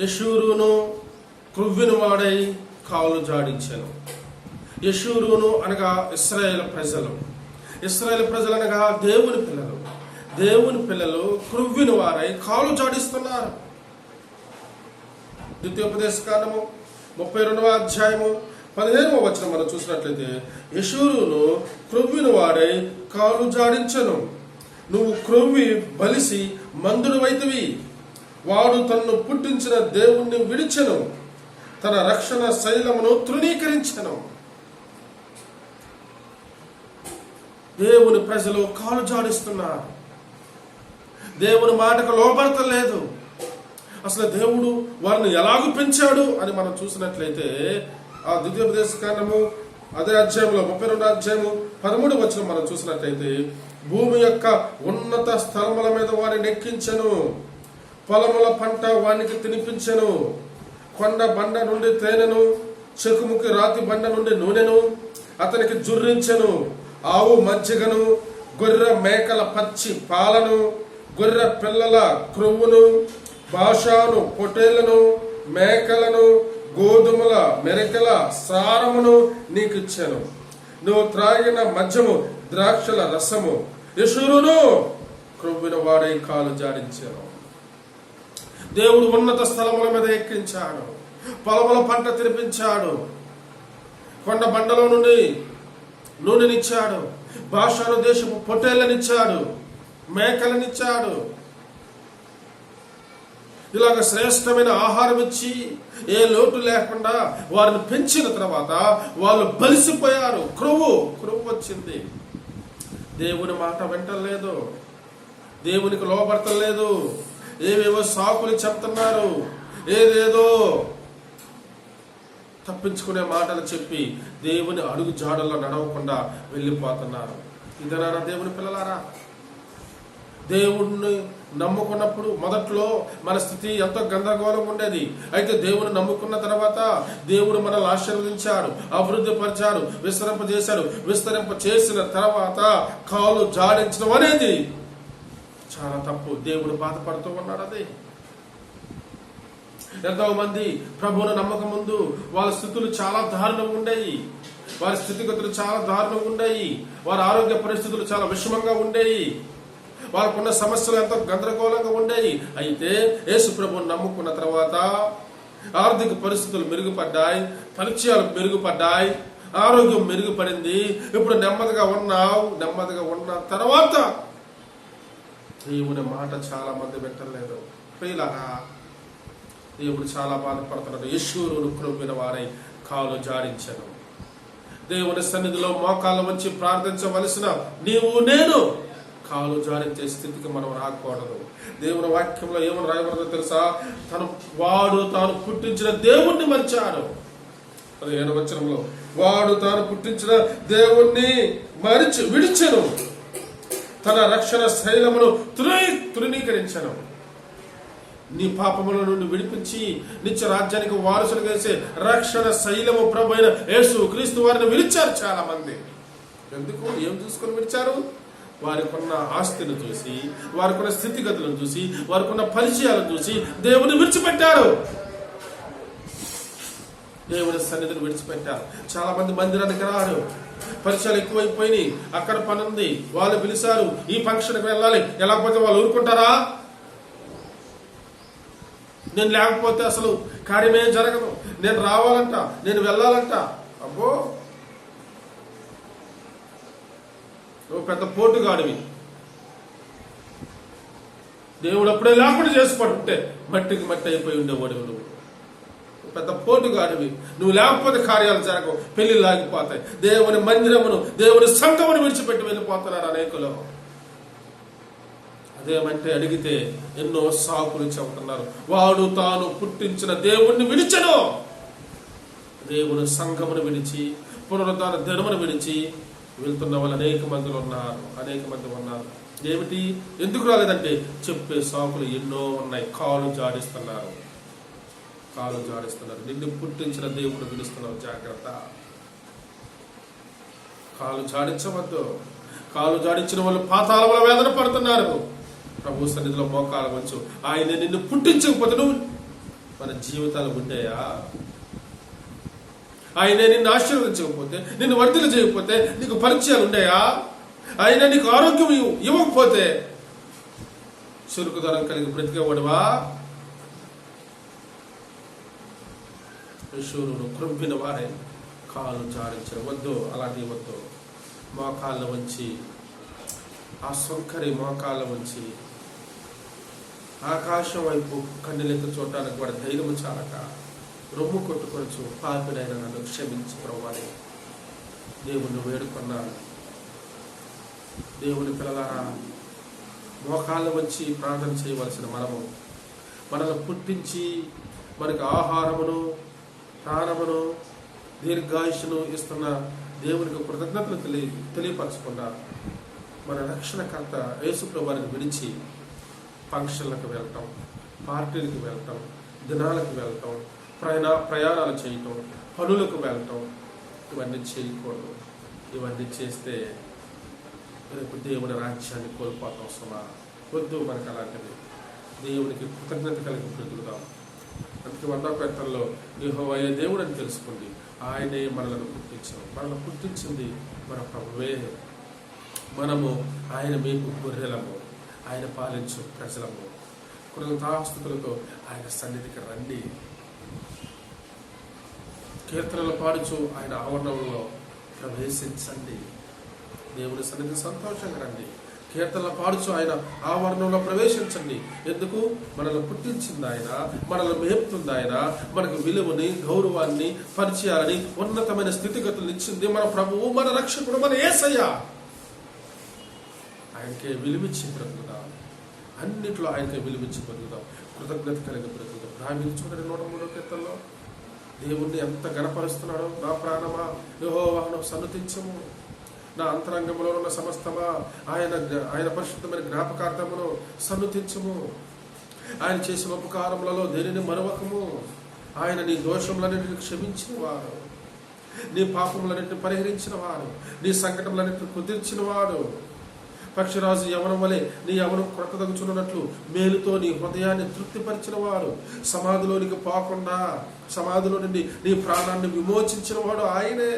యెషూరును క్రొవ్విన వాడై కాలు జాడించెను. యెషూరును అనగా ఇశ్రాయేలు ప్రజలు. ఇశ్రాయేలు ప్రజలు అనగా దేవుని పిల్లలు. దేవుని పిల్లలు క్రొవ్విన వారై కాలు జాడిస్తున్నారు. ద్వితీయోపదేశకాండము 32వ అధ్యాయము 15వ వచనం మనం చూసినట్లయితే, యెషూరును క్రొవ్విన వాడై కాలు జాడించెను. నువ్వు క్రొవ్వి బలిసి మందుడు వైతివి. వాడు తన్ను పుట్టించిన దేవుణ్ణి విడిచెను, తన రక్షణ శైలమును తృణీకరించెను. దేవుని ప్రజలు కాలు జాడిస్తున్నారు. దేవుని మాటకు లోబడతలేదు. అసలు దేవుడు వారిని ఎలాగూ పెంచాడు అని మనం చూసినట్లయితే, ఆ ద్వితీయోపదేశకాండము అదే అధ్యాయంలో 32వ అధ్యాయము 13వ వచనం మనం చూసినట్లయితే, భూమి యొక్క ఉన్నత స్థలముల మీద వారిని ఎక్కించెను, పొలముల పంట వానికి తినిపించెను. కొండ బండ నుండి తేనెను, చెకుముకి రాతి బండ నుండి నూనెను అతనికి జుర్రించెను. ఆవు మజ్జిగను, గొర్రె మేకల పచ్చి పాలను, గొర్రె పిల్లల క్రొవ్వును, బాషాను పొటేళ్లను, మేకలను, గోధుమల మెరకల సారమును నీకు ఇచ్చాను. నువ్వు త్రాగిన మద్యము, ద్రాక్షల రసము. యెషూరును క్రొవ్విన వాడై కాలు జాడించాను. దేవుడు ఉన్నత స్థలముల మీద ఎక్కించాడు, పొలముల పంట తినిపించాడు, కొండ బండలో నుండి నూనెనిచ్చాడు, బాషాను దేశపు పొట్టేళ్లనిచ్చాడు, మేకలనిచ్చాడు. ఇలాగ శ్రేష్టమైన ఆహారం ఇచ్చి ఏ లోటు లేకుండా వారిని పెంచిన తర్వాత వాళ్ళు బలిసిపోయారు. క్రొవ్వు వచ్చింది. దేవుని మాట వింటలేదు, దేవునికి లోబడతలేదు, ఏవేవో సాకులు చెప్తున్నారు, ఏదేదో తప్పించుకునే మాటలు చెప్పి దేవుని అడుగు జాడల్లో నడవకుండా వెళ్ళిపోతున్నారు. ఇదేనా దేవుని పిల్లలారా? దేవుణ్ణి నమ్ముకున్నప్పుడు మొదట్లో మన స్థితి ఎంతో గందరగోళంగా ఉండేది. అయితే దేవుని నమ్ముకున్న తర్వాత దేవుడు మనల్ని ఆశీర్వదించాడు, అభివృద్ధి పరిచాడు, విస్తరింప చేసిన తర్వాత కాలు జాడించడం అనేది చాలా తప్పు. దేవుడు బాధపడుతూ ఉన్నాడు. అది ఎంతో మంది ప్రభువును నమ్మక ముందు వాళ్ళ స్థితులు చాలా దారుణంగా ఉండేవి, వారి స్థితిగతులు చాలా దారుణంగా ఉండేవి, వారి ఆరోగ్య పరిస్థితులు చాలా విషమంగా ఉండేవి, వాళ్ళకున్న సమస్యలు ఎంతో గందరగోళంగా ఉండేవి. అయితే యేసు ప్రభువును నమ్ముకున్న తర్వాత ఆర్థిక పరిస్థితులు మెరుగుపడ్డాయి, పరిచయాలు మెరుగుపడ్డాయి, ఆరోగ్యం మెరుగుపడింది. ఇప్పుడు నెమ్మదిగా ఉన్న తర్వాత దేవుని మాట చాలా మంది వింటలేదు. ప్రియులారా, దేవుడు చాలా బాధపడుతున్నాడు. యెషూరును క్రొవ్విన వారై కాలు జాడించను. దేవుని సన్నిధిలో మోకాళ్ళ వంచి ప్రార్థించవలసిన నీవు నేను కాలు జాడించే స్థితికి మనం రాకూడదు. దేవుని వాక్యంలో ఏమని రాయబడదో తెలుసా? వాడు తాను పుట్టించిన దేవుణ్ణి మరిచాడు. 15వ వచనంలో, వాడు తాను పుట్టించిన దేవుణ్ణి మరిచి విడిచెను, తన రక్షణ శైలమును తృణీకరించను. నీ పాపముల నుండి విడిపించి నిత్య రాజ్యానికి వారసులు చేసే రక్షణ శైలము ప్రభు అయిన యేసు క్రీస్తు వారిని విడిచారు చాలా మంది. ఎందుకు? ఏం చూసుకొని విడిచారు? వారికున్న ఆస్తిని చూసి, వారికున్న స్థితిగతులను చూసి, వారికున్న పరిచయాలను చూసి దేవుని విడిచిపెట్టారు. దేవుని సన్నిధిని విడిచిపెట్టారు. చాలా మంది మందిరానికి రారు, పరిచయాలు ఎక్కువైపోయినాయి, అక్కడ పని ఉంది, వాళ్ళు పిలిచారు, ఈ ఫంక్షన్కి వెళ్ళాలి, వెళ్ళకపోతే వాళ్ళు ఊరుకుంటారా? నేను లేకపోతే అసలు కార్యమే జరగదు, నేను రావాలంట, నేను వెళ్ళాలంట. అబ్బో, నువ్వు పెద్ద పోటుగాడివి. దేవుడు అప్పుడే లేకుండా చేసి పడుంటే మట్టికి మట్టి అయిపోయి ఉండేవాడివి. నువ్వు పెద్ద పోటుగాడివి. నువ్వు లేకపోతే కార్యాలు జరగవు, పెళ్లిళ్ళు ఆగిపోతాయి. దేవుని మందిరమును, దేవుని సంఘమును విడిచిపెట్టి వెళ్ళిపోతున్నారు అనేకులు. అదేమంటే అడిగితే ఎన్నో సాకులు చెబుతున్నారు. వాడు తాను పుట్టించిన దేవుణ్ణి విడిచెను. దేవుని సంఘమును విడిచి, పునరుద్ధాన దినమును విడిచి వెళ్తున్న వాళ్ళు అనేక మంది ఉన్నారు. ఏమిటి? ఎందుకు రాలేదంటే చెప్పే సాకులు ఎన్నో ఉన్నాయి. కాలు జాడిస్తున్నారు. నిన్ను పుట్టించిన దేవుడు విడుస్తున్నారు. జాగ్రత్త, కాలు జాడించవద్దు. కాలు జాడించిన వాళ్ళు పాతాళముల వేదన పడుతున్నారు. ప్రభు సన్నిధిలో మోకాలు వంచు. ఆయన నిన్ను పుట్టించకపోతే మన జీవితాలు ఉండేయా? ఆయన నిన్ను ఆశీర్వదించకపోతే, నిన్ను వర్ధలు చేయకపోతే నీకు పరిచయాలు ఉండేయా? ఆయన నీకు ఆరోగ్యం ఇవ్వకపోతే చురుకుదనం కలిగి బ్రతికేవాడువా? యెషూరును క్రొవ్విన వారే కాలు జారించడం వద్దు, అలాంటివి వద్దు. మోకాళ్ళ వంచి, ఆ సొంకరి మోకాళ్ళ వంచి ఆకాశం వైపు కన్నెలెత్తి చూడటానికి వాడి ధైర్యం చాలక రొమ్ము కొట్టుకొచ్చు, పాపినైనా నన్ను క్షమించి ప్రభువని దేవుణ్ణి వేడుకున్నాను. దేవుని పిల్లలారా, మోకాళ్ళ వచ్చి ప్రార్థన చేయవలసిన మనము, మనల్ని పుట్టించి మనకు ఆహారమును, ప్రాణమును, దీర్ఘాయుషును ఇస్తున్న దేవునికి కృతజ్ఞతలు తెలియపరచకుండా మన రక్షణకర్త యేసు ప్రభువుని విడిచి ఫంక్షన్లకు వెళ్ళటం, పార్టీలకు వెళ్ళటం, దినాలకు వెళ్ళటం, ప్రయాణాలు చేయటం, పనులకు వెళ్ళటం, ఇవన్నీ చేయకూడదు. ఇవన్నీ చేస్తే రేపు దేవుని రాజ్యాన్ని కోల్పోతాం. సుమా వద్దు మనకు అలాంటిది. దేవునికి కృతజ్ఞత కలిగి బ్రతుకుదాం. అందుకే 100వ కీర్తనలో యెహోవాయే దేవుడు అని తెలుసుకోండి, ఆయనే మనలను పుట్టించాం. మనల్ని పుట్టించింది మన ప్రభువే. మనము ఆయన మేపు గొర్రెలము, ఆయన పాలించు ప్రజలము. కృతజ్ఞతాస్తుతులతో ఆయన సన్నిధికి రండి. కీర్తనలు పాడుచు ఆయన ఆవరణంలో ప్రవేశించండి. దేవుని సన్నిధి సంతోషంగా రండి. కీర్తనలు పాడుచు ఆయన ఆవరణంలో ప్రవేశించండి. ఎందుకు? మనల్ని పుట్టించింది ఆయన, మనల్ని మేపుతుంది ఆయన, మనకు విలువని, గౌరవాన్ని, పరిచయాలని, ఉన్నతమైన స్థితిగతులు ఇచ్చింది మన ప్రభువు, మన రక్షకుడు, మన యేసయ్య. ఆయనకే విలువిచ్చి బ్రతుకుదాం. అన్నిట్లో ఆయనకే విలువిచ్చి బ్రతుకుదాం. కృతజ్ఞత కలిగి బ్రతుకుదాం. రామిని చూడండి 103వ కీర్తనలో దేవుణ్ణి ఎంత గణపరుస్తున్నాడో. నా ప్రాణమా యెహోవాను సన్నుతించము, నా అంతరంగంలో ఉన్న సమస్తమా ఆయన పరిశుద్ధమైన జ్ఞాపకార్థమును సన్నుతించము. ఆయన చేసిన ఉపకారములలో దేనిని మరవకము. ఆయన నీ దోషములన్నింటినీ క్షమించిన వాడు, నీ పాపములన్నింటినీ పరిహరించిన వాడు, నీ సంకటములన్నింటినీ కుదిర్చిన వాడు. పక్షిరాజు యవనం వలె నీ యవనం క్రొత్తదగుచున్నట్లు మేలుతో నీ హృదయాన్ని తృప్తిపరిచిన వాడు, సమాధిలోనికి పోకుండా సమాధిలో నుండి నీ ప్రాణాన్ని విమోచించిన వాడు ఆయనే.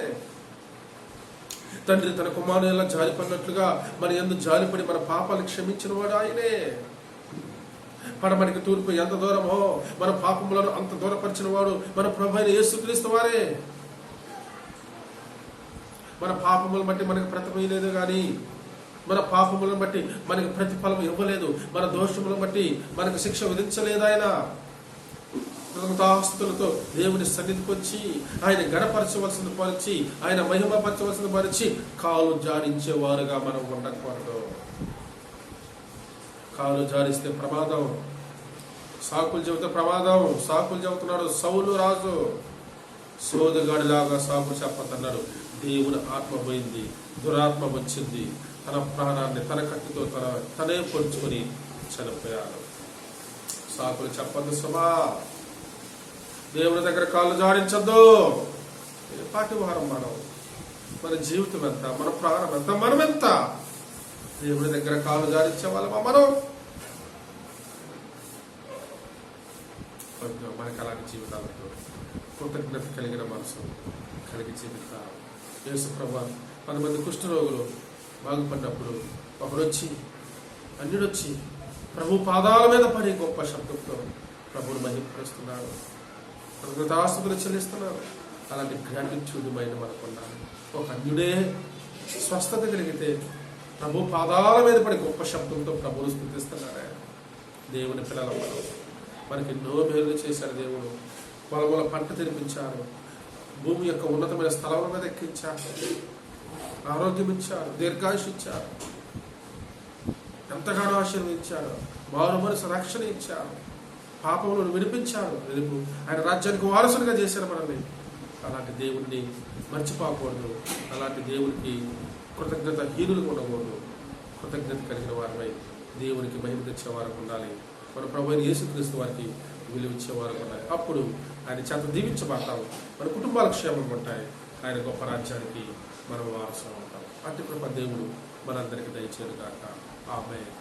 తండ్రి తన కుమారుని ఎలా జాలిపడినట్లుగా మన యందు జాలిపడి మన పాపాలు క్షమించిన వాడు ఆయనే. పడమటికి తూర్పు ఎంత దూరమో మన పాపములను అంత దూరపరిచిన వాడు మన ప్రభువైన యేసుక్రీస్తు వారే. మన పాపములను బట్టి మనకు ప్రతిఫలం కానీ, మన పాపములను బట్టి మనకు ప్రతిఫలం ఇవ్వలేదు, మన దోషములను బట్టి మనకు శిక్ష విధించలేదు. ఆయన కృతజ్ఞతాస్తులతో దేవుని సన్నిధికి వచ్చి ఆయన గణపరచవలసింది పరిచి, ఆయన మహిమపరచవలసింది పరిచి కాలు జాడించేవారుగా మనం ఉండకూడదు. కాలు జారిస్తే ప్రమాదం. సాకులు చెబితే ప్రమాదం. సాకులు చెబుతున్నాడు సౌలు రాజు. సోదగాడిలాగా సాకులు చెప్పతున్నాడు. దేవుని ఆత్మ పోయింది, దురాత్మ వచ్చింది. తన ప్రాణాన్ని తన కత్తితో తనే పొడుచుకొని చనిపోయాడు. సాకులు చెప్పద్దు సుమా. దేవుని దగ్గర కాళ్ళు జాడించద్దు. పాటివారం మనం, మన జీవితం ఎంత, మన ప్రాణం ఎంత, మనం ఎంత? దేవుని దగ్గర కాళ్ళు జాడించే వాళ్ళమా మనం? మనకి అలాంటి జీవితాలతో కృతజ్ఞత కలిగిన మనసు కలిగి జీవితం. యేసు ప్రభువు 10 మంది కుష్ఠరోగులు బాగుపడినప్పుడు ఒకడొచ్చి, అన్యుడొచ్చి ప్రభు పాదాల మీద పడి గొప్ప శబ్దంతో ప్రభువుని మహిమపరుస్తున్నాడు, కృతజ్ఞతాస్తుతులు చెల్లిస్తున్నాడు. అలాంటి గ్రాటిట్యూడ్ మైండ్ మనకు ఉండాలి. ఒక అన్యుడే స్వస్థత కలిగితే ప్రభు పాదాల మీద పడి గొప్ప శబ్దంతో ప్రభువును స్తుతిస్తున్నాడు. దేవుని పిల్లల మనకి ఎన్నో మేలు చేశాడు దేవుడు. పొలముల పంట తెరిపించారు, భూమి యొక్క ఉన్నతమైన స్థలముల మీద ఎక్కించారు, ఆరోగ్యం ఇచ్చారు, దీర్ఘాయుష్ ఇచ్చారు, ఎంతగానో ఆశీర్వదించాడు, మారు మనసు రక్షణ ఇచ్చారు, పాపములను విడిపించారు, రేపు ఆయన రాజ్యానికి వారసులుగా చేశారు మనల్ని. అలాంటి దేవుడిని మర్చిపోకూడదు. అలాంటి దేవునికి కృతజ్ఞత హీనులుగా ఉండకూడదు. కృతజ్ఞత కలిగిన వారిపై దేవునికి మహిమ తెచ్చేవారు ఉండాలి. మన ప్రభువైన యేసుక్రీస్తు వారికి విలువ ఇచ్చేవారు ఉండాలి. అప్పుడు ఆయన చేత దీవించబడతాము. మన కుటుంబాల క్షేమం ఉంటాయి. ఆయన గొప్ప రాజ్యానికి మనం వారసులు ఉంటాం. అట్టి కృప దేవుడు మనందరికీ దయచేయను గాక. ఆమేన్.